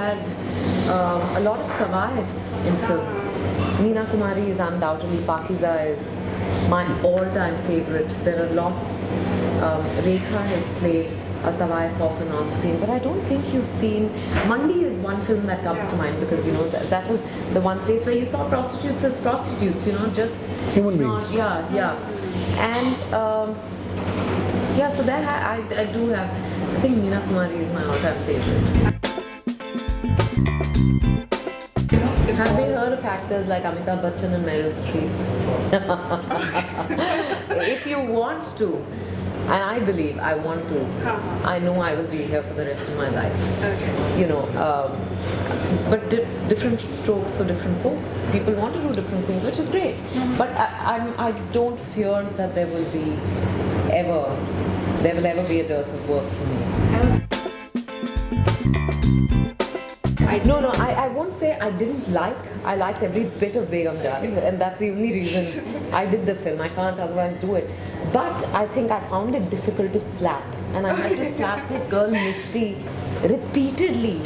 had a lot of Kawai's in films. Meena Kumari is undoubtedly, Pakiza is my all-time favorite. There are lots. Rekha has played a Tawaif often on screen, but I don't think you've seen... Mandi is one film that comes to mind because, you know, that was the one place where you saw prostitutes as prostitutes, you know, just... Human beings. Yeah. And, yeah, so there I do have... I think Meena Kumari is my all-time favorite. Have they heard of actors like Amitabh Bachchan and Meryl Streep? If you want to, and I believe I want to, I know I will be here for the rest of my life. Okay. You know, but different strokes for different folks. People want to do different things, which is great. But I don't fear that there will ever be a dearth of work for me. No, I won't say I didn't like. I liked every bit of Begum Jaan, and that's the only reason I did the film. I can't otherwise do it. But I think I found it difficult to slap, and I had to slap this girl Mishti repeatedly.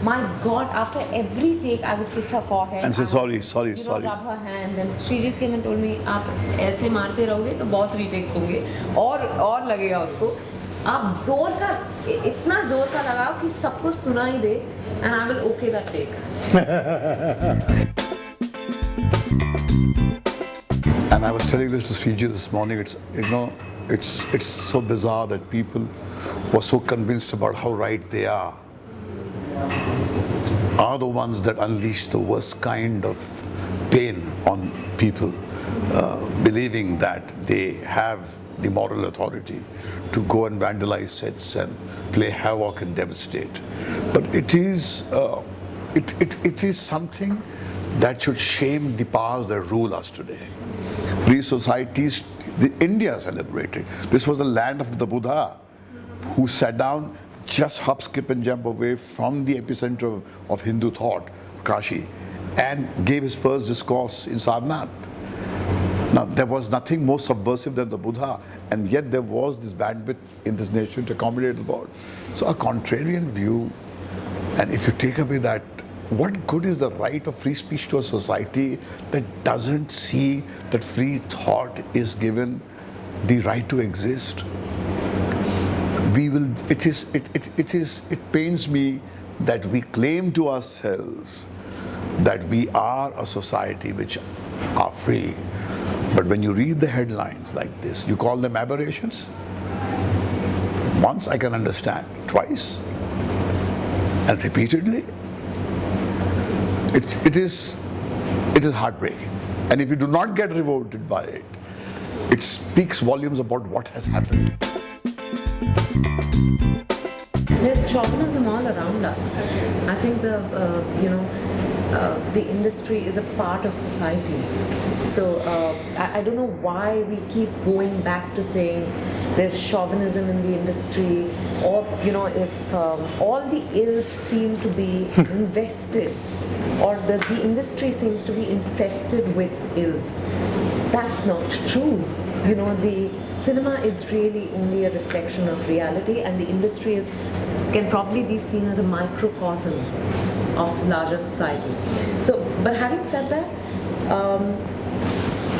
My God, after every take, I would kiss her forehead. And say sorry. You know, rub her hand. And Srijit came and told me, "आप ऐसे मारते रहोगे तो बहुत retakes होंगे और लगेगा उसको. आप जोर का इतना जोर का लगाओ कि सबको सुनाई दे, and I will okay that take." And I was telling this to Srijit this morning. It's so bizarre that people who are so convinced about how right they are the ones that unleash the worst kind of pain on people, believing that they have the moral authority to go and vandalize sets and play havoc and devastate. But it is something that should shame the powers that rule us today. Free societies, India celebrated. This was the land of the Buddha, who sat down just hop, skip and jump away from the epicenter of Hindu thought, Kashi, and gave his first discourse in Sarnath. Now, there was nothing more subversive than the Buddha, and yet there was this bandwidth in this nation to accommodate the world. So a contrarian view, and if you take away that, what good is the right of free speech to a society that doesn't see that free thought is given the right to exist? It pains me that we claim to ourselves that we are a society which are free. But when you read the headlines like this, you call them aberrations? Once I can understand, twice, and repeatedly, it is heartbreaking. And if you do not get revolted by it, it speaks volumes about what has happened. There's chauvinism all around us. I think the industry is a part of society. So I don't know why we keep going back to saying there's chauvinism in the industry, or if all the ills seem to be invested, or the industry seems to be infested with ills. That's not true. The cinema is really only a reflection of reality, and the industry can probably be seen as a microcosm of larger society. So, but having said that,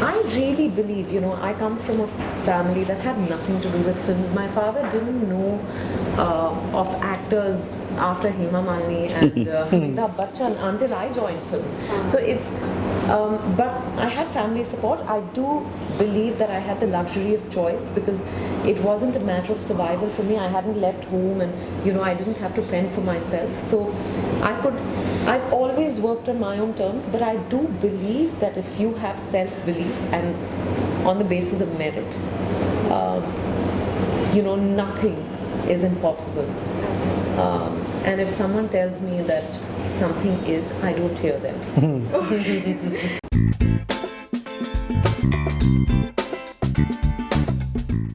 I really believe, I come from a family that had nothing to do with films. My father didn't know of actors after Hema Malini and Amitabh Bachchan until I joined films. So it's, but I had family support. I do believe that I had the luxury of choice because it wasn't a matter of survival for me. I hadn't left home, and I didn't have to fend for myself. So I've always worked on my own terms, but I do believe that if you have self-belief and on the basis of merit, nothing is impossible. And if someone tells me that something is, I don't hear them.